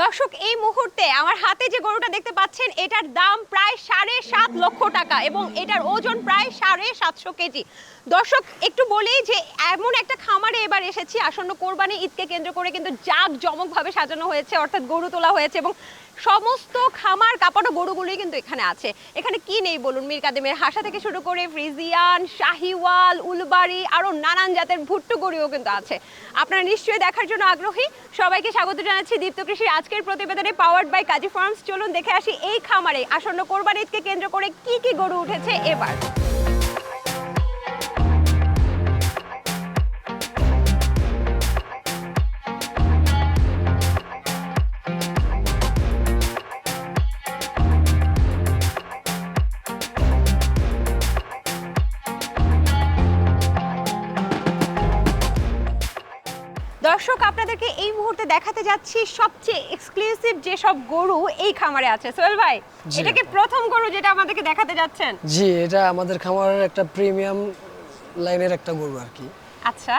দর্শক এই মুহূর্তে আমার হাতে যে গরুটা দেখতে পাচ্ছেন এটার দাম প্রায় 7.5 লক্ষ টাকা এবং এটার ওজন প্রায় 750 কেজি। দর্শক একটু বলি যে এমন একটা খামারে এবার এসেছি, আসন্ন কোরবানি ঈদকে কেন্দ্র করে কিন্তু জাঁকজমকভাবে সাজানো হয়েছে, অর্থাৎ গরু তোলা হয়েছে এবং সমস্ত খামার কাঁপানো গরুগুলোই কিন্তু এখানে আছে। এখানে কি নেই বলুন, মীর কাদেমের হাসা থেকে শুরু করে ফ্রিজিয়ান, শাহিওয়াল, উলবাড়ি আরও নানান জাতের ভুট্টু গরুও কিন্তু আছে। আপনারা নিশ্চয়ই দেখার জন্য আগ্রহী। সবাইকে স্বাগত জানাচ্ছি দীপ্ত কৃষির আজকের প্রতিবেদনে পাওয়ার্ড বাই কাজী ফার্মস। চলুন দেখে আসি এই খামারে আসন্ন কোরবানি ঈদকে কেন্দ্র করে কি কি গরু উঠেছে এবার। দর্শক আপনাদেরকে এই মুহূর্তে দেখাতে যাচ্ছি সবচেয়ে এক্সক্লুসিভ যে সব গরু এই খামারে আছে। সোহেল ভাই, এটা কি প্রথম গরু যেটা আমাদেরকে দেখাতে যাচ্ছেন? জি, এটা আমাদের খামারের একটা প্রিমিয়াম লাইনের একটা গরু আর কি। আচ্ছা,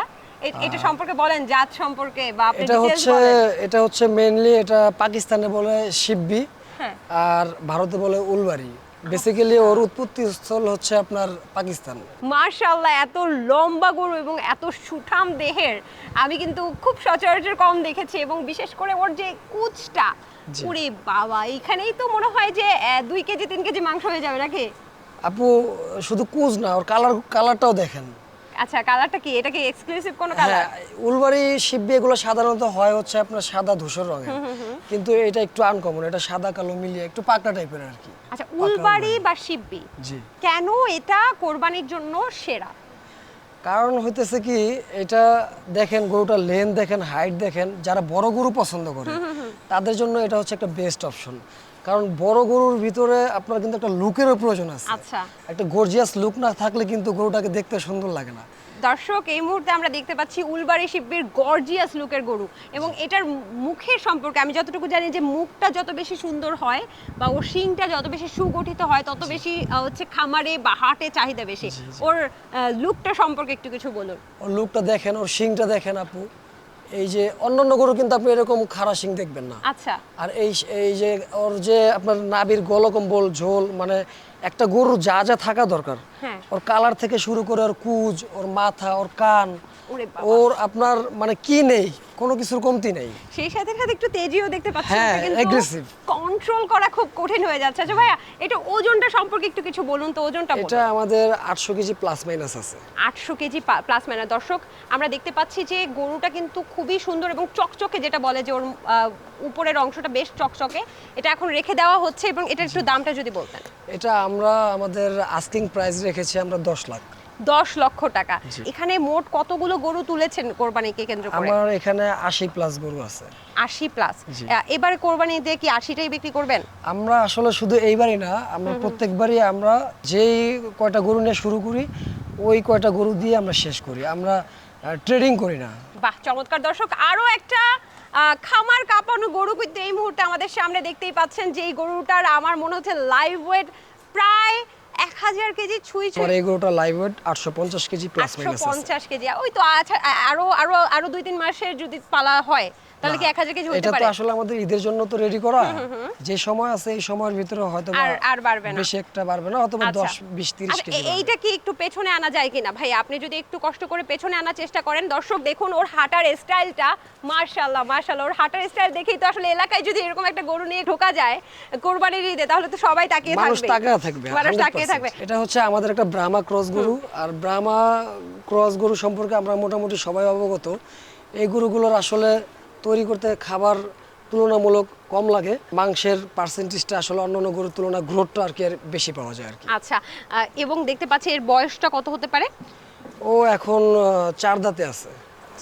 এটা সম্পর্কে বলেন, জাত সম্পর্কে বা আপনি ডিটেইলস বলেন। এটা হচ্ছে মেইনলি এটা পাকিস্তানে বলে শিববি, হ্যাঁ, আর ভারতে বলে উলবাড়ি। বেসিক্যালি ওর উৎপত্তি স্থল হচ্ছে আপনার পাকিস্তান। মাশাআল্লাহ, এত লম্বা গরু এবং এত সুঠাম দেহের আমি কিন্তু খুব সচরাচর কম দেখেছি, এবং বিশেষ করে ওর যে কুচটা, ওরে বাবা, এখানেই তো মনে হয় যে 2 কেজি 3 কেজি মাংস হয়ে যাবে নাকি? আপু শুধু কুচ না, ওর কালারটাও দেখেন। আচ্ছা, কালারটা কি? এটা কি এক্সক্লুসিভ কোনো কালার? হ্যাঁ, উলবাড়ি শিববি এগুলো সাধারণত হয় হচ্ছে আপনার সাদা ধূসর রঙের, কিন্তু এটা একটু আনকমন, এটা সাদা কালো মিলিয়ে একটু পাকড়া টাইপের আর কি। আচ্ছা, উলবাড়ি বা শিববি, জি, কেন এটা কোরবানির জন্য সেরা? কারণ হইতেছে কি, এটা দেখেন গরুটার লেন দেখেন, হাইট দেখেন, যারা বড় গরু পছন্দ করে তাদের জন্য এটা হচ্ছে একটা বেস্ট অপশন। কারণ বড় গরুর ভিতরে আপনার কিন্তু একটা লুকেরও প্রয়োজন আছে। আচ্ছা, একটা গর্জিয়াস লুক না থাকলে কিন্তু গরুটাকে দেখতে সুন্দর লাগে না। দর্শক এই মুহূর্তে আমরা দেখতে পাচ্ছি উলবাড়ি শিববির গর্জিয়াস লুকের গরু, এবং এটার মুখের সম্পর্কে আমি যতটুকু জানি যে মুখটা যত বেশি সুন্দর হয় বা ওর শিংটা যত বেশি সুগঠিত হয় তত বেশি হচ্ছে খামারে বা হাটে চাহিদা বেশি। ওর লুকটা সম্পর্কে একটু কিছু বলুন। ওর লুকটা দেখেন, ওর শিংটা দেখেন আপু। এই যে অন্যান্য গরু কিন্তু আপনি এরকম খাড়া শিং দেখবেন না। আচ্ছা, আর এই যে ওর যে আপনার নাভির গলকম্বল ঝোল, মানে একটা গরুর যা যা থাকা দরকার, হ্যাঁ, ওর কালার থেকে শুরু করে ওর কুজ, ওর মাথা, ওর কান, ওরে বাবা, ওর আপনার মানে কি নেই, কোনো কিছুর কমতি নেই। সেই সাথে সাথে একটু তেজিও দেখতে পাচ্ছি, হ্যাঁ, এটা কিন্তু aggressive। কন্ট্রোল করা খুব কঠিন হয়ে যাচ্ছে। আচ্ছা ভাইয়া, এটা ওজনটা সম্পর্কে একটু কিছু বলুন তো, ওজনটা বলুন। এটা আমাদের 800 কেজি প্লাস মাইনাস আছে। 800 কেজি প্লাস মাইনাস। দর্শক আমরা দেখতে পাচ্ছি যে গরুটা কিন্তু খুবই সুন্দর এবং চকচকে, যেটা বলে যে ওর উপরের অংশটা বেশ চকচকে। এটা এখন রেখে দেওয়া হচ্ছে, এবং এটা একটু দামটা যদি বলতেন। এটা আমরা আমাদের আস্কিং প্রাইস রেখেছি আমরা 10 লাখ। 10 লক্ষ টাকা। এখানে মোট কতগুলো গরু তুলেছেন কোরবানিকে কেন্দ্র করে? আমার এখানে 80 প্লাস গরু আছে। 80 প্লাস। এবারে কোরবানিতে কি 80টাই বিক্রি করবেন? আমরা আসলে শুধু এইবারই না, আমরা প্রত্যেকবারই আমরা যেই কয়টা গরু নিয়ে শুরু করি ওই কয়টা গরু দিয়ে আমরা শেষ করি, আমরা ট্রেডিং করি না। বাহ, চমৎকার। দর্শক আরো একটা খামার কাঁপানো গরু কিন্তু এই মুহূর্তে আমাদের সামনে দেখতেই পাচ্ছেন, যে এই গরুটার আমার মনে হচ্ছে লাইভ ওয়েট প্রায় 1000 কেজি ছুঁই আর এই গরুটা live weight 850 KG plus minus আছে। 850 কেজি। ওই তো আচ্ছা, আরো আরো আরো 2-3 মাসের যদি পালা হয় তাহলে কি 1000 কেজি হতে এটা পারে? তো আসলে আমাদের ঈদের জন্য তো রেডি করা, যে সময় আছে এই সময়ের ভিতরে হয়তো আর বাড়বে না, বেশি একটা বাড়বে না, অথবা 10 20 30 কেজি। এইটা কি একটু পেছনে আনা যায় কিনা ভাই? আপনি যদি একটু কষ্ট করে পেছনে আনার চেষ্টা করেন। দর্শক দেখুন ওর হাঁটার স্টাইলটা, মাশাআল্লাহ মাশাআল্লাহ। ওর হাঁটার স্টাইল দেখেই তো আসলে এলাকায় যদি এরকম একটা গরু নিয়ে ঢোকা যায় কোরবানির ঈদে, তাহলে তো সবাই তাকিয়ে থাকবে, মানুষ তাকিয়ে থাকবে। এটা হচ্ছে আমাদের একটা ব্রাহ্মা ক্রস গরু, আর ব্রাহ্মা ক্রস গরু সম্পর্কে আমরা মোটামুটি সবাই অবগত। এই গরুগুলোর আসলে তৈরি করতে খাবার তুলনামূলক কম লাগে, মাংসের পার্সেন্টেজটা আসলে অন্যান্য গরুর তুলনায় গ্রোথটা আর কি বেশি পাওয়া যায় আর কি। আচ্ছা, এবং দেখতে পাচ্ছি এর বয়সটা কত হতে পারে? ও এখন 4 দাঁতে আছে।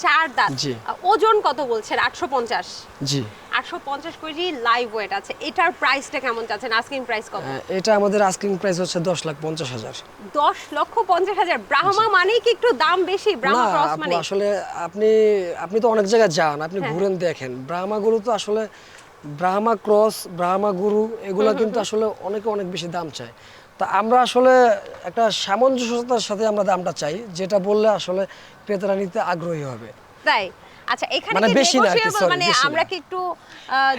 4 দাঁত। জি। ওজন কত বলছেন? 850। জি, 850 কেজি লাইভ ওয়েট আছে। এটার প্রাইসটা কেমন চাচ্ছেন? আস্কিং প্রাইস কত? এটা আমাদের আস্কিং প্রাইস হচ্ছে 10,50,000। 10,50,000। ব্রাহ্মা মানেই কি একটু দাম বেশি? ব্রাহ্মা না ক্রস আপু, মানে আসলে আপনি তো অনেক জায়গায় যান, আপনি ঘুরেন দেখেন, ব্রাহ্মা গরু তো আসলে ব্রাহ্মা ক্রস, ব্রাহ্মা গরু এগুলা কিন্তু আসলে অনেকে অনেক বেশি দাম চায়। তা আমরা আসলে একটা সামঞ্জস্যতার সাথে আমরা দামটা চাই, যেটা বললে আসলে ক্রেতারা নিতে আগ্রহী হবে। তাই আচ্ছা এখানে মানে কি বেশি না আর কি, negotiable, sorry, মানে বেশি না। আমরা কি একটু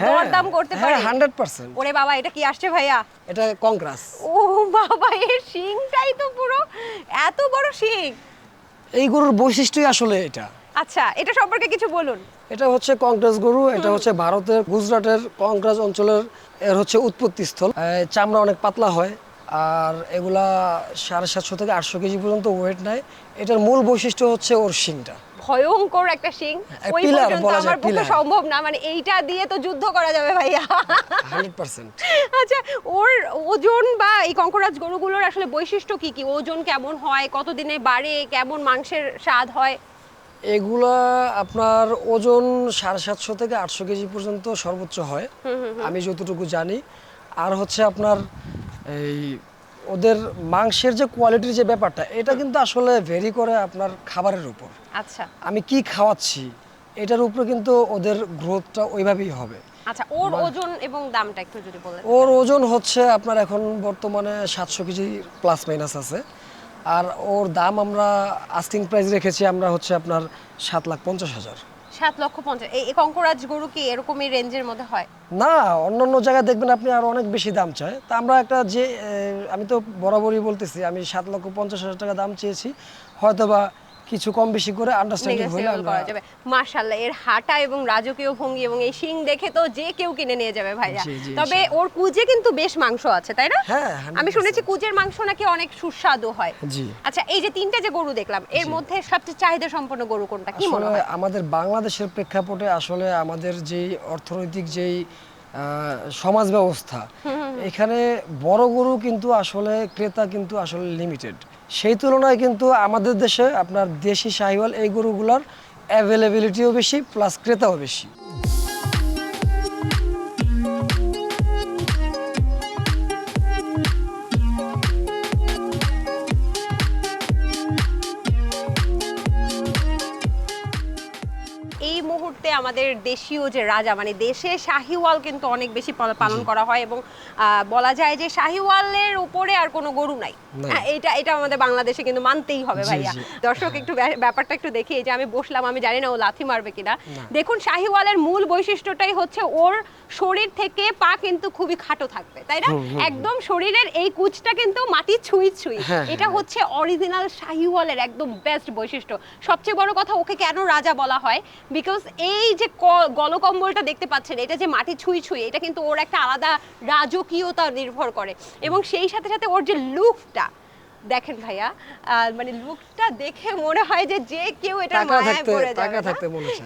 দরদাম করতে পারি? হ্যাঁ 100%। ওরে বাবা, এটা কি আসছে ভাইয়া? এটা কংগ্রাস। ও বাবা, এর শিংটাই তো পুরো এত বড় শিং। এই গরুর বৈশিষ্ট্যই আসলে এটা। আচ্ছা, এটা সম্পর্কে কিছু বলুন। এটা হচ্ছে কংগ্রাস গরু, এটা হচ্ছে ভারতের গুজরাটের কংগ্রাস অঞ্চলের এর হচ্ছে উৎপত্তি স্থল। চামড়া অনেক পাতলা হয়, আর এগুলা 750 থেকে 800 কেজি পর্যন্ত ওয়েট নেয়। এটার মূল বৈশিষ্ট্য হচ্ছে ওর শিংটা। ভয়ঙ্কর একটা শিং, ওই পিলার পর্যন্ত বলা যায়, আমার পক্ষে পিলার। সম্ভব না, মানে এইটা দিয়ে তো যুদ্ধ করা যাবে ভাইয়া। 100%। আচ্ছা, ওর ওজন বা এই কঙ্করাজ গরুগুলোর আসলে বৈশিষ্ট্য কি কি? ওজন কেমন হয়, কতদিনে বাড়ে, কেমন মাংসের স্বাদ হয়? এগুলা আপনার ওজন 750 থেকে 800 কেজি পর্যন্ত সর্বোচ্চ হয়, আমি যতটুকু জানি। আর হচ্ছে আপনার এই ওদের মাংসের যে কোয়ালিটির যে ব্যাপারটা, এটা কিন্তু আসলে ভেরি করে আপনার খাবারের উপর। আচ্ছা আমি কি খাওয়াচ্ছি এটার উপরে কিন্তু ওদের গ্রোথটা ওইভাবেই হবে। আচ্ছা, ওর ওজন এবং দামটা একটু যদি বলেন। ওর ওজন হচ্ছে আপনার এখন বর্তমানে 700 কেজি প্লাস মাইনাস আছে। আর ওর দাম আমরা আস্কিং প্রাইস রেখেছি আমরা হচ্ছে আপনার 7,50,000। 7,50,000। এই কঙ্করাজ গরু কি এরকমই রেঞ্জের মধ্যে হয়? না, অন্যান্য জায়গায় দেখবেন আপনি আর অনেক বেশি দাম চায়। তা আমরা একটা যে আমি তো বরাবরই বলতেছি, আমি 7,50,000 টাকা দাম চেয়েছি, হয়তোবা কিছু কম বেশি করে আন্ডারস্ট্যান্ডিং হইলে নেগোসিয়েবল করা যাবে। মাশাআল্লাহ, এর হাঁটা এবং রাজকীয় ভঙ্গি এবং এই শিং দেখে তো যে কেউ কিনে নিয়ে যাবে ভাইয়া। জি, জি, তবে ওর কুজে কিন্তু বেশ মাংস আছে, তাই না? হ্যাঁ, আমি 100%। শুনেছি কুজের মাংস নাকি অনেক সুস্বাদু হয়। জি। আচ্ছা, এই যে তিনটা যে গরু দেখলাম, এর মধ্যে সবচেয়ে চাহিদা সম্পন্ন গরু কোনটা, কি মনে আসলে হয়? আমাদের বাংলাদেশের প্রেক্ষাপটে আসলে আমাদের যেই অর্থনৈতিক যেই সমাজ ব্যবস্থা, এখানে বড় গরু কিন্তু আসলে ক্রেতা কিন্তু আসলে লিমিটেড। সেই তুলনায় কিন্তু আমাদের দেশে আপনার দেশি শাহিওয়াল এই গরুগুলোর অ্যাভেলেবিলিটিও বেশি, প্লাস ক্রেতাও বেশি। এই মুহূর্তে আমাদের দেশীয় যে রাজা, মানে দেশে শাহিওয়াল কিন্তু অনেক বেশি পালন করা হয় এবং বলা যায় যে শাহিওয়ালের উপরে আর কোনো গরু নাই। নাই। হ্যাঁ, এটা আমাদের বাংলাদেশে কিন্তু মানতেই হবে জি, ভাইয়া। জি। দর্শক একটু ব্যাপারটা একটু দেখি। এই যে আমি বসলাম, আমি জানি না ও লাথি মারবে কিনা। দেখুন, শাহিওয়ালের মূল বৈশিষ্ট্যটাই হচ্ছে ওর শরীর থেকে পা কিন্তু খুবই খাটো থাকবে, তাই না? একদম শরীরের এই কুচটা কিন্তু মাটি ছুঁই। হ্যাঁ, এটা হচ্ছে অরিজিনাল শাহিওয়ালের একদম বেস্ট বৈশিষ্ট্য। সবচেয়ে বড় কথা, ওকে কেন রাজা বলা হয়? বিকজ এই যে গলকম্বলটা দেখতে পাচ্ছেন, এটা যে মাটি ছুঁই, এটা কিন্তু ওর একটা আলাদা রাজকীয়তা নির্ভর করে। এবং সেই সাথে সাথে ওর যে লুকটা দেখেন ভাইয়া, মানে লুকটা দেখে মনে হয় যে যে কেউ এটা মায়ায় পড়ে যাবে না?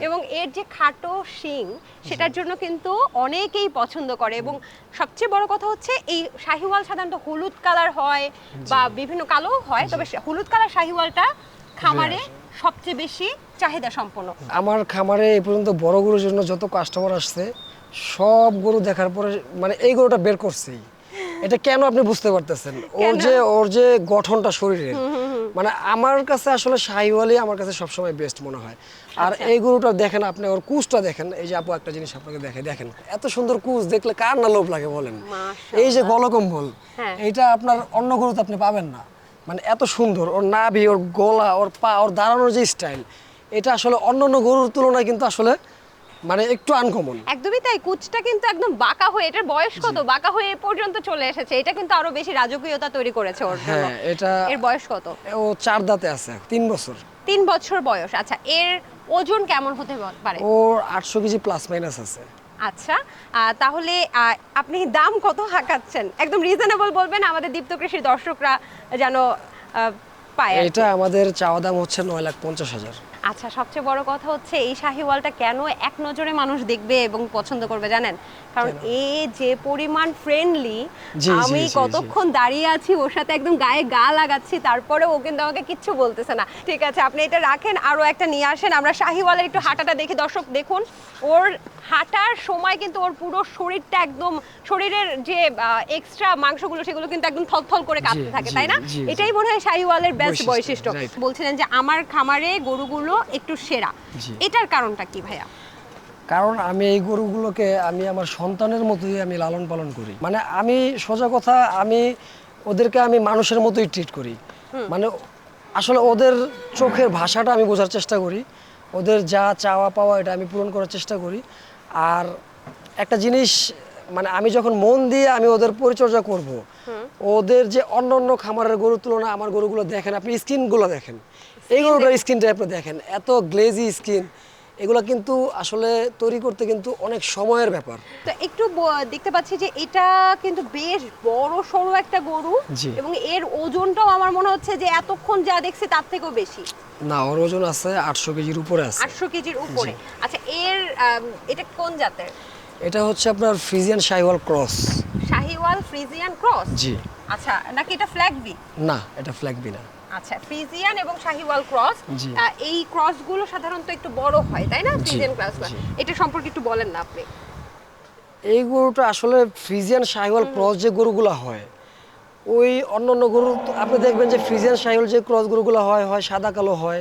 এবং এর যে খাটো শিং, সেটার জন্য কিন্তু অনেকেই পছন্দ করে। এবং সবচেয়ে বড় কথা হচ্ছে, এই শাহিওয়াল সাধারণত হলুদ কালার হয় বা বিভিন্ন কালো হয়, তবে হলুদ কালার শাহিওয়ালটা খামারে সবচেয়ে বেশি চাহিদা সম্পন্ন। আমার খামারে এই পর্যন্ত বড় গরুর জন্য যত কাস্টমার আসছে, সব গরু দেখার পরে মানে এই গরুটা বের করছেই। এটা কেন আপনি বুঝতে পারতেছেন? ওর যে গঠনটা শরীরের, মানে আমার কাছে আসলে শাহিওয়ালই আমার কাছে সবসময় বেস্ট মনে হয়। আর এই গরুটা দেখেন আপনি, ওর কুচটা দেখেন। এই যে আপু একটা জিনিস আপনাকে দেখেন, এত সুন্দর কুচ দেখলে কার না লোভ লাগে বলেন? এই যে গলকম্বল, এইটা আপনার অন্য গরুতে আপনি পাবেন না। মানে এত সুন্দর ওর নাভি, ওর গলা, ওর পা, ওর দাঁড়ানোর যে স্টাইল, এটা আসলে অন্যান্য গরুর তুলনায় কিন্তু আসলে মানে একটু আনকমন। একদমই তাই, কুচটা কিন্তু একদম বাঁকা হয়ে, এটার বয়স কত, বাঁকা হয়ে এ পর্যন্ত চলে এসেছে। এটা কিন্তু আরো বেশি রাজকীয়তা তৈরি করেছে ওর জন্য। হ্যাঁ, এটা এর বয়স কত? ও 4 দাঁতে আছে, 3 বছর। 3 বছর বয়স। আচ্ছা, এর ওজন কেমন হতে পারে? ওর 800 কেজি প্লাস মাইনাস আছে। আচ্ছা, তাহলে আপনি দাম কত হাঁকাচ্ছেন? একদম রিজনেবল বলবেন, আমাদের দীপ্ত কৃষির দর্শকরা যেন পায়। এটা আমাদের চাওয়া দাম হচ্ছে 9,50,000। আচ্ছা, সবচেয়ে বড় কথা হচ্ছে এই শাহিওয়ালটা কেন এক নজরে মানুষ দেখবে এবং পছন্দ করবে জানেন? কারণ এ যে পরিমাণ ফ্রেন্ডলি, আমি কতক্ষণ দাঁড়িয়ে আছি ওর সাথে, একদম গায়ে গা লাগাচ্ছি, তারপরে ও কিন্তু আমাকে কিচ্ছু বলতেছে না। ঠিক আছে, আপনি এটা রাখেন, আরো একটা নিয়ে আসেন, আমরা শাহিওয়ালের একটু হাঁটাটা দেখি। দর্শক দেখুন, ওর হাঁটার সময় কিন্তু ওর পুরো শরীরটা একদম, শরীরের যে এক্সট্রা মাংসগুলো সেগুলো কিন্তু একদম থলথল করে কাঁপতে থাকে, তাই না? এটাই মনে হয় শাহিওয়ালের বেস্ট বৈশিষ্ট্য। বলছিলেন যে আমার খামারে গরুগুলো একটু সেরা, এটার কারণটা কি ভাইয়া? কারণ আমি এই গরুগুলোকে আমি আমার সন্তানের মতোই আমি লালন পালন করি। মানে আমি সোজা কথা, আমি ওদেরকে আমি মানুষের মতোই ট্রিট করি। মানে আসলে ওদের চোখের ভাষাটা আমি বোঝার চেষ্টা করি ওদের যা চাওয়া পাওয়া এটা আমি পূরণ করার চেষ্টা করি। আর একটা জিনিস মানে আমি যখন মন দিয়ে আমি ওদের পরিচর্যা করব, ওদের যে অন্য অন্য খামারের গরুর তুলনায় আমার গরুগুলো দেখেন, আপনি স্কিনগুলো দেখেন, এই গরুটার স্কিনটা আপনি দেখেন, এত গ্লেজি স্কিন। এগুলো কিন্তু আসলে তৈরি করতে কিন্তু অনেক সময়ের ব্যাপার। তো একটু দেখতে পাচ্ছি যে এটা কিন্তু বেশ বড় সড়ো একটা গরু, জি। এবং এর ওজনটাও আমার মনে হচ্ছে যে এতক্ষণ যা দেখছি তার থেকেও বেশি। না, ওর ওজন আছে 800 কেজির উপরে আছে। 800 কেজির উপরে। আচ্ছা, এটা কোন জাতের? এটা হচ্ছে আপনার Friesian Sahiwal cross. Sahiwal Friesian cross? জি। আচ্ছা, নাকি এটা ফ্ল্যাগবি? না, এটা ফ্ল্যাগবি না। আচ্ছা, ফ্রিজিয়ান এবং শাহিওয়াল ক্রস। জি। এই ক্রসগুলো সাধারণত একটু বড় হয়, তাই না? ফ্রিজিয়ান ক্রসগুলো, এটা সম্পর্কে একটু বলেন না আপনি। এই গরুটা আসলে ফ্রিজিয়ান শাহিওয়াল ক্রস যে গরুগুলো হয়, ওই অন্যান্য গরু আপনি দেখবেন যে ফ্রিজিয়ান শাহিওয়াল যে ক্রস গরুগুলো হয় হয় সাদা কালো হয়,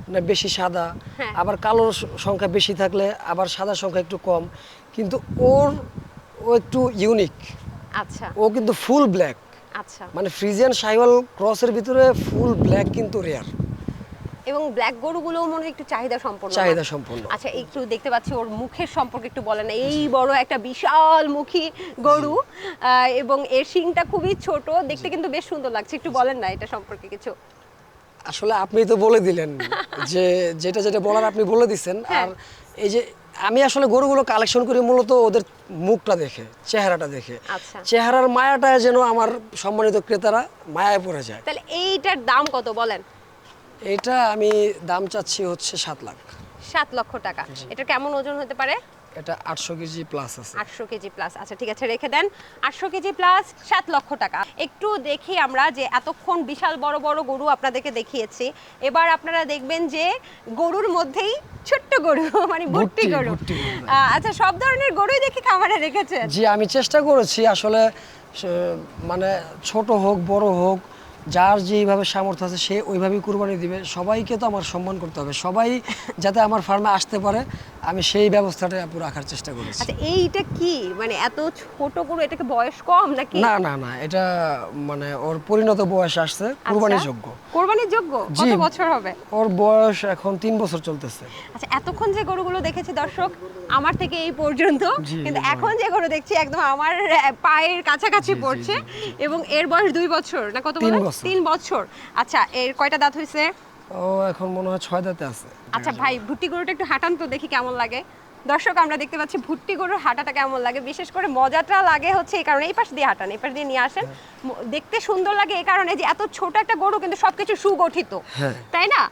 মানে বেশি সাদা, হ্যাঁ। আবার কালোর সংখ্যা বেশি থাকলে আবার সাদার সংখ্যা একটু কম। কিন্তু ও একটু ইউনিক, আচ্ছা ও কিন্তু ফুল ব্ল্যাক। আচ্ছা। মানে ফ্রিজিয়ান শাহিওয়াল ক্রসের ভিতরে ফুল ব্ল্যাক কিন্তু রেয়ার। এবং ব্ল্যাক গরুগুলোও মনে হয় একটু চাহিদা সম্পন্ন। চাহিদা সম্পন্ন। আচ্ছা, একটু দেখতে পাচ্ছি ওর মুখের সম্পর্কে একটু বলেন না। এই বড় একটা বিশাল মুখী গরু, এবং এর শিংটা খুবই ছোট, দেখতে কিন্তু বেশ সুন্দর লাগছে। একটু বলেন না এটা সম্পর্কে কিছু। আসলে আপনি তো বলে দিলেন যে যেটা যেটা বলার আপনি বলে দিচ্ছেন। হ্যাঁ। আর এই যে আমি আসলে গরুগুলো কালেকশন করি মূলত ওদের মুখটা দেখে, চেহারাটা দেখে। আচ্ছা। চেহারার মায়াটা যেন আমার সম্মানিত ক্রেতারা মায়ায় পড়ে যায়। তাহলে এইটার দাম কত বলেন? এটা আমি দাম চাচ্ছি হচ্ছে 7 লাখ। 7 লক্ষ টাকা। এটা কেমন ওজন হতে পারে? এটা 800 কেজি প্লাস আছে। 800 কেজি প্লাস। আচ্ছা, ঠিক আছে, রেখে দেন। 800 কেজি প্লাস 7 লক্ষ টাকা। একটু দেখি আমরা যে এতক্ষণ বিশাল বড় বড় গরু আপনাদেরকে দেখিয়েছি, এবার আপনারা দেখবেন যে গরুর মধ্যেই ছোট্ট গরু, মানে ভুট্টি গরু। ভুট্টি গরু। আচ্ছা, সব ধরনের গরুই দেখি খামারে রেখেছেন। জি, আমি চেষ্টা করেছি আসলে মানে ছোট হোক বড় হোক, যার যেইভাবে সামর্থ্য আছে সে ওইভাবেই কুরবানি দিবে। সবাইকে তো আমার সম্মান করতে হবে, সবাই যাতে আমার ফার্মে আসতে পারে, আমি সেই ব্যবস্থাটা পুরো রাখার চেষ্টা করেছি। আচ্ছা, এইটা কি মানে এত ছোট গরু, এটাকে বয়স কম নাকি? না না না, এটা মানে ওর পরিণত বয়স আসছে, কুরবানির যোগ্য। কোরবানির যোগ্য? জি। কত বছর হবে? ওর বয়স এখন 3 বছর চলতেছে। আচ্ছা, এতক্ষণ যে গরুগুলো দেখেছি দর্শক আমার থেকে এই পর্যন্ত, জি, কিন্তু জি, এখন যে গরু দেখছি একদম আমার পায়ের কাছাকাছি পড়ছে, এবং এর বয়স 2 বছর না কত? 3 বছর। 3 বছর। আচ্ছা, এর কয়টা দাঁত হয়েছে? ও এখন মনে হয় 6 দাঁতে আছে। আচ্ছা ভাই, ভুট্টি গরুটা একটু হাঁটান তো দেখি কেমন লাগে। দর্শক, আমরা দেখতে পাচ্ছি ভুট্টি গরুর হাঁটাটা কেমন লাগে। বিশেষ করে মজাটা লাগে হচ্ছে এই কারণে, এই পাশ দিয়ে হাঁটান, এই পাশ দিয়ে নিয়ে আসেন। দেখতে সুন্দর লাগে এই কারণে যে এত ছোট একটা গরু কিন্তু সবকিছু সুগঠিত, হ্যাঁ। তাই না?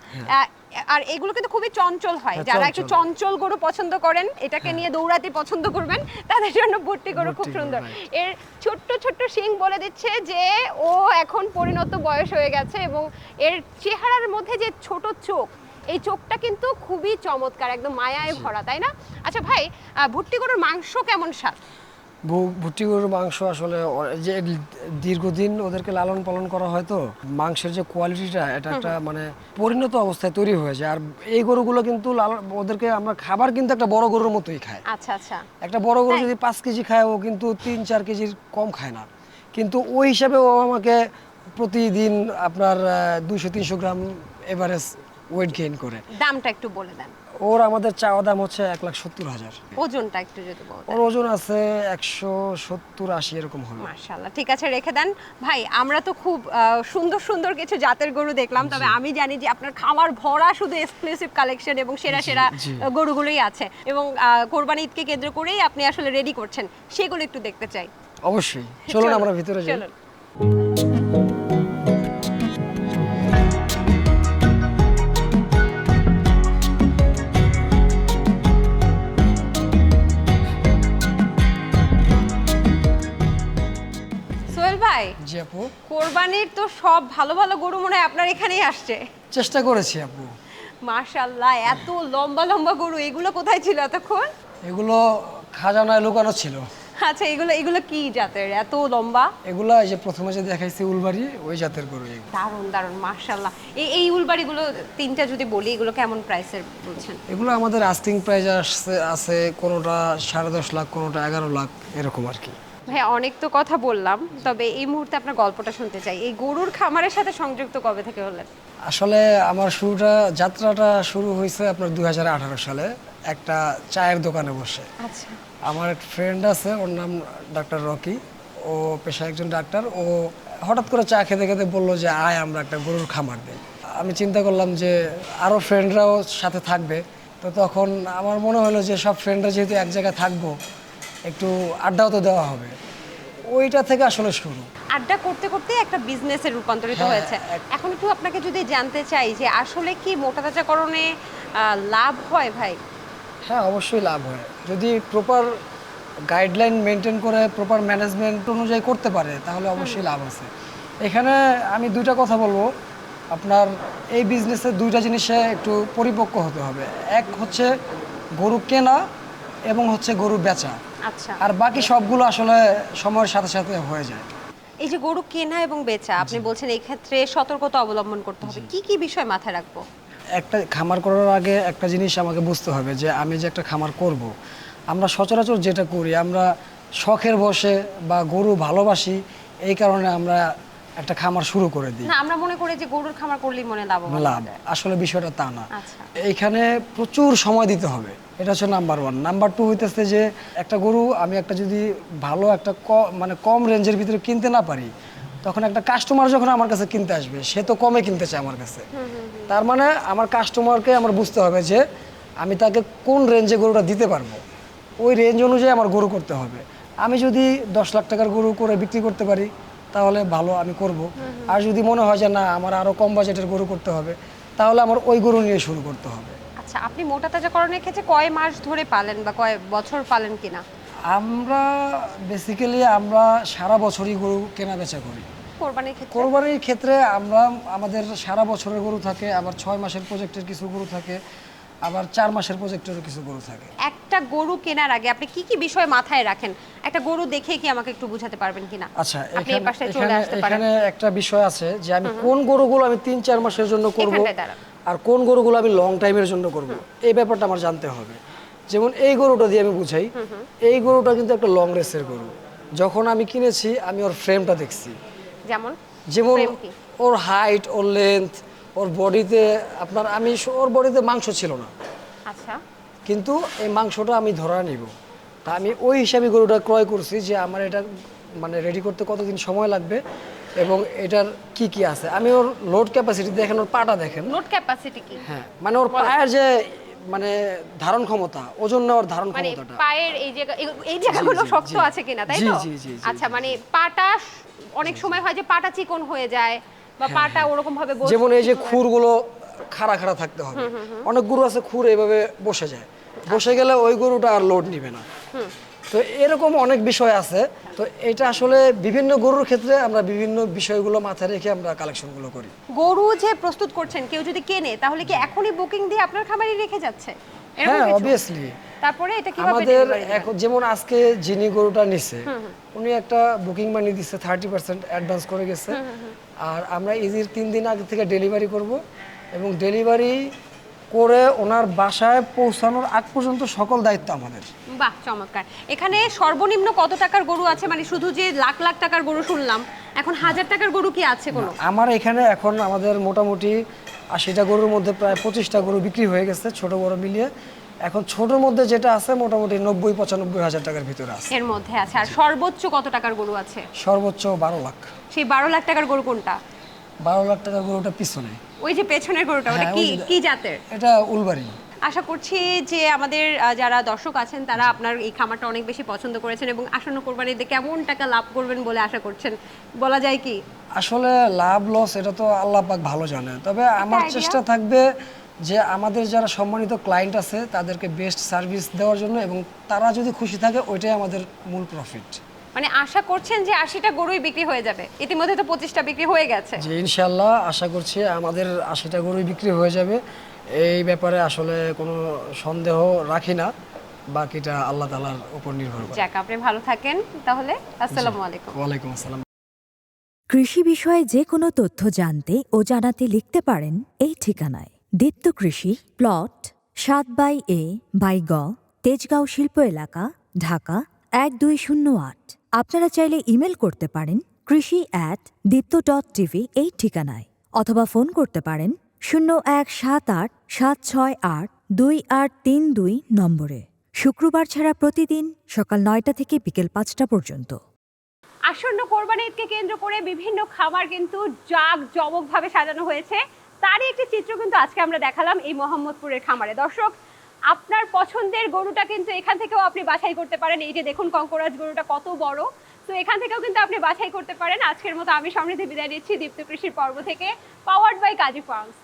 আর এগুলো কিন্তু খুবই চঞ্চল হয়। হ্যাঁ, যারা একটু চঞ্চল। চঞ্চল গরু পছন্দ করেন, এটাকে নিয়ে দৌড়াতে পছন্দ করবেন, তাদের জন্য ভুট্টি গরু খুব ভুট্টি গরু, সুন্দর। right. এর ছোট্ট ছোট্ট শিং বলে দিচ্ছে যে ও এখন পরিণত বয়স হয়ে গেছে, এবং এর চেহারার মধ্যে যে ছোট চোখ, এই চোখটা কিন্তু খুবই চমৎকার, একদম মায়ায় ভরা, তাই না? আচ্ছা ভাই, ভুট্টি গরুর মাংস কেমন স্বাদ? ভুট্টি গরুর মাংস আসলে যে দীর্ঘদিন ওদেরকে লালন পালন করা হয়, তো মাংসের যে কোয়ালিটিটা এটা একটা মানে পরিণত অবস্থায় তৈরি হয়ে যায়। আর এই গরুগুলো কিন্তু ওদেরকে আমরা খাবার কিন্তু একটা বড় গরুর মতোই খায়। আচ্ছা আচ্ছা। একটা বড় গরু তাই? যদি 5 কেজি খায়, ও কিন্তু 3-4 কেজির কম খায় না। কিন্তু ওই হিসাবে ও আমাকে প্রতিদিন আপনার 200-300 গ্রাম এভারেজ ওয়েট গেইন করে। দামটা একটু বলে দেন। ওর আমাদের চাওয়া দাম হচ্ছে 1,70,000। ওজনটা একটু যদি বলেন। ওর ওজন আছে 170-80 এরকম হবে। মাশাআল্লাহ, ঠিক আছে, রেখে দেন। ভাই, আমরা তো খুব সুন্দর সুন্দর কিছু জাতের গরু দেখলাম, তবে আমি জানি যে আপনার খামার ভরা শুধু এক্সক্লুসিভ কালেকশন এবং সেরা সেরা জি। গরুগুলোই আছে, এবং কোরবানি ঈদকে কেন্দ্র করেই আপনি আসলে রেডি করছেন, সেগুলো একটু দেখতে চাই। অবশ্যই, চলুন আমরা ভিতরে যাই। চলুন। সোহেল ভাই, জি আপু, কোরবানির তো সব ভালো ভালো গরু মনে হয় আপনার এখানেই আসছে। চেষ্টা করেছি আপু। মাশাআল্লাহ, এত লম্বা লম্বা গরু, এগুলো কোথায় ছিল এতক্ষণ? এগুলো খাজানায় লুকানো ছিল। আচ্ছা, এগুলো এগুলো কি জাতের এত লম্বা? এগুলো এই যে প্রথমে যে দেখাইছি উলবাড়ি, ওই জাতের গরু এগুলো। দারুণ দারুণ, মাশাআল্লাহ। এই উলবাড়িগুলো তিনটা যদি বলি, এগুলো কেমন প্রাইসের বলছেন? এগুলো আমাদের আস্কিং প্রাইস আছে কোনোটা 10.5 লাখ, কোনোটা 11 লাখ, এরকম আর কি। ভাই, অনেক তো কথা বললাম, তবে এই মুহূর্তে আপনার গল্পটা শুনতে চাই। এই গরুর খামারের সাথে সংযুক্ত কবে থেকে হলেন? আসলে আমার যাত্রাটা শুরু হয়েছে আপনার 2018 সালে একটা চায়ের দোকানে বসে। আচ্ছা। আমার এক ফ্রেন্ড আছে, ওর নাম ডাক্তার রকি। ও পেশায় একজন ডাক্তার। ও হঠাৎ করে চা খেতে খেতে বললো যে আয় আমরা একটা গরুর খামার দিই। আমি চিন্তা করলাম যে আরও ফ্রেন্ডরাও সাথে থাকবে। তো তখন আমার মনে হলো যে সব ফ্রেন্ডরা যেহেতু এক জায়গায় থাকবো, একটু আড্ডাও তো দেওয়া হবে। ওইটা থেকে আসলে শুরু। আড্ডা করতে করতে একটা বিজনেসে রূপান্তরিত হ্যাঁ, হয়েছে। এখন একটু আপনাকে যদি জানতে চাই যে আসলে কি মোটা তাজাকরণে লাভ হয় ভাই? হ্যাঁ, অবশ্যই লাভ হয় যদি প্রপার গাইডলাইন মেনটেন করে প্রপার ম্যানেজমেন্ট অনুযায়ী করতে পারে, তাহলে অবশ্যই লাভ আছে। এখানে আমি দুইটা কথা বলবো। আপনার এই বিজনেসে দুইটা জিনিসে একটু পরিপক্ক হতে হবে। এক হচ্ছে গরু কেনা এবং হচ্ছে গরু বেচা। আচ্ছা। আর বাকি সবগুলো আসলে সময়ের সাথে সাথে হয়ে যায়। এই যে গরু কেনা এবং বেচা, আপনি বলছেন এই ক্ষেত্রে সতর্কতা অবলম্বন করতে হবে, কি কি বিষয় মাথায় রাখবো? একটা খামার করার আগে একটা জিনিস আমাকে বুঝতে হবে যে আমি যে একটা খামার করব, আমরা সচরাচর যেটা করি, আমরা শখের বশে বা গরু ভালোবাসি, এই কারণে আমরা একটা খামার শুরু করে দিই। না, আমরা মনে করি যে গরুর খামার করলেই মনে লাভবান লাভ, হওয়া যায়। আসলে বিষয়টা তা না। আচ্ছা। এইখানে প্রচুর সময় দিতে হবে, এটা হচ্ছে নাম্বার 1। নাম্বার 2 হইতেছে যে একটা গরু আমি একটা যদি ভালো একটা মানে কম রেঞ্জের ভিতরে কিনতে না পারি, তখন একটা কাস্টমার যখন আমার কাছে কিনতে আসবে, সে তো কমে কিনতে চায় আমার কাছে। তার মানে আমার কাস্টমারকে আমার বুঝতে হবে যে আমি তাকে কোন রেঞ্জে গরুটা দিতে পারবো, ওই রেঞ্জ অনুযায়ী আমার গরু করতে হবে। আমি যদি 10 লাখ টাকার গরু করে বিক্রি করতে পারি, তাহলে ভালো, আমি করব। আর যদি মনে হয় যে না আমার আরও কম বাজেটের গরু করতে হবে, তাহলে আমার ওই গরু নিয়ে শুরু করতে হবে। আচ্ছা, আপনি মোটা তাজাকরণের ক্ষেত্রে কয় মাস ধরে পালেন বা কয় বছর পালেন কিনা? আমরা বেসিক্যালি আমরা সারা বছরই গরু কেনা বেচা করি। কোরবানির ক্ষেত্রে? কোরবানির ক্ষেত্রে আমাদের সারা বছরের গরু থাকে, আবার 6 মাসের প্রজেক্টের কিছু গরু থাকে, আবার 4 মাসের প্রজেক্টেরও কিছু গরু থাকে। একটা গরু কেনার আগে আপনি কি কি বিষয় মাথায় রাখেন? একটা গরু দেখে কি আমাকে একটু বোঝাতে পারবেন কিনা? আচ্ছা, আপনি এই পাশে চলে আসতে পারেন। এখানে একটা বিষয় আছে যে আমি কোন গরুগুলো আমি 3-4 মাসের জন্য করব এখানটায় দাঁড়ান। আর কোন গরুগুলো আমি লং টাইমের জন্য করব, এই ব্যাপারটা আমার জানতে হবে। যেমন এই গরুটা দিয়ে আমি বুঝাই, এই গরুটা কিন্তু একটা লং রেসের গরু। যখন আমি কিনেছি আমি ওর ফ্রেমটা দেখছি, যেমন যেমন frame কি? ওর হাইট, ওর লেন্থ, ওর বডিতে ওর বডিতে মাংস ছিল না, আচ্ছা। কিন্তু এই মাংসটা আমি ধরা নিব। তা আমি ওই হিসাবে গরুটা ক্রয় করছি যে আমার এটা মানে রেডি করতে কতদিন সময় লাগবে এবং এটার কি কি আছে। আমি ওর লোড ক্যাপাসিটি দেখেন, ওর পাটা দেখেন। লোড ক্যাপাসিটি কি? হ্যাঁ, মানে ওর পায়ের যে মানে ধারণ ক্ষমতা, ওজন নেওয়ার ধারণ মানে ক্ষমতাটা। পায়ের এই জায়গাগুলো জি, শক্ত জি। আছে কিনা, তাই জি, তো? জি, জি, জি, আচ্ছা, জি, মানে পাটা অনেক সময় হয় যে পাটা চিকন হয়ে যায় বা হ্যাঁ, পাটা ওরকম ভাবে যেমন এই যে খুরগুলো খাড়া খাড়া থাকতে হবে। অনেক গরু আছে খুর এইভাবে বসে যায়, বসে গেলে ওই গরুটা আর লোড নিবে না। তো এরকম অনেক বিষয় আছে। তো এটা আসলে বিভিন্ন গরুর ক্ষেত্রে আমরা বিভিন্ন বিষয়গুলো মাথায় রেখে আমরা কালেকশনগুলো করি। গরু যে প্রস্তুত করছেন, কেউ যদি কেনে তাহলে কি এখনই বুকিং দিয়ে আপনার খামারে রেখে যাচ্ছে? এরকম হ্যাঁ, কিছু? অবভিয়াসলি। তারপরে এটা কিভাবে আমাদের delivery দিবেন? এখন যেমন আজকে যিনি গরুটা নিছে, উনি একটা বুকিং মানি দিচ্ছে, 30% অ্যাডভান্স করে গেছে। আর আমরা ঈদের 3 দিন আগে থেকে ডেলিভারি করব এবং ডেলিভারি করে ওনার বাসায় পৌঁছানোর আগ পর্যন্ত সকল দায়িত্ব আমাদের। বাহ, চমৎকার। এখানে সর্বনিম্ন কত টাকার গরু আছে? মানে শুধু যে লাখ লাখ টাকার গরু শুনলাম, এখন 1000 টাকার গরু কি আছে কোনো? আমার এখানে এখন আমাদের মোটামুটি 80টা গরুর মধ্যে প্রায় 25টা গরু বিক্রি হয়ে গেছে, ছোট বড় মিলিয়ে। এখন ছোটর মধ্যে যেটা আছে মোটামুটি 90-95 হাজার টাকার ভিতরে আছে। এর মধ্যে আছে। আর সর্বোচ্চ কত টাকার গরু আছে? সর্বোচ্চ 12 লাখ। সেই 12 লাখ টাকার গরু কোনটা? 12 লাখ টাকার গরুটা পিছনে। ওই যে পেছনের গরুটা, ওটা হ্যাঁ, কি ওই যে- কি জাতের? এটা উলবাড়ি। আশা করছি যে আমাদের যারা দর্শক আছেন তারা আপনার এই খামারটা অনেক বেশি পছন্দ করেছেন এবং আসন্ন কোরবানিতে কেমন টাকা লাভ করবেন বলে আশা করছেন, বলা যায় কি? আসলে লাভ লস এটা তো আল্লাহ পাক ভালো জানে, তবে আমার idea? চেষ্টা থাকবে যে আমাদের যারা সম্মানিত ক্লায়েন্ট আছে তাদেরকে বেস্ট সার্ভিস দেওয়ার জন্য, এবং তারা যদি খুশি থাকে ওইটাই আমাদের মূল প্রফিট। মানে আশা করছেন যে 80টা গরুই বিক্রি হয়ে যাবে? ইতিমধ্যে তো 25টা বিক্রি হয়ে গেছে। যে ইনশাল্লাহ আশা করছি আমাদের 80টা গরুই বিক্রি হয়ে যাবে, এই ব্যাপারে আসলে কোনো সন্দেহ রাখি না। বাকিটা আল্লাহ তাআলার উপর নির্ভর করে। যাক, আপনি ভালো থাকেন তাহলে। আসসালামু আলাইকুম। ওয়ালাইকুম আসসালাম। কৃষি বিষয়ে যে কোনো তথ্য জানতে ও জানাতে লিখতে পারেন এই ঠিকানায়। দীপ্ত কৃষি, প্লট 7/A বাই গ, তেজগাঁও শিল্প এলাকা, ঢাকা 1208। আপনারা চাইলে ইমেল করতে পারেন কৃষি@dipto.tv এই ঠিকানায়। অথবা ফোন করতে পারেন 0178-768-2832 নম্বরে। শুক্রবার ছাড়া প্রতিদিন সকাল 9টা থেকে বিকেল 5টা পর্যন্ত। আসন্ন কোরবানি ঈদকে কেন্দ্র করে বিভিন্ন খামার কিন্তু জাঁকজমকভাবে সাজানো হয়েছে, তারই একটি চিত্র কিন্তু আজকে আমরা দেখালাম এই মোহাম্মদপুরের খামারে। দর্শক, আপনার পছন্দের গরুটা কিন্তু এখান থেকেও আপনি বাছাই করতে পারেন। এই যে দেখুন কঙ্করাজ গরুটা কত বড়, তো এখান থেকেও কিন্তু আপনি বাছাই করতে পারেন। আজকের মতো আমি সমৃদ্ধি বিদায় নিচ্ছি দীপ্ত কৃষির পর্ব থেকে, পাওয়ার্ড বাই কাজী ফার্মস।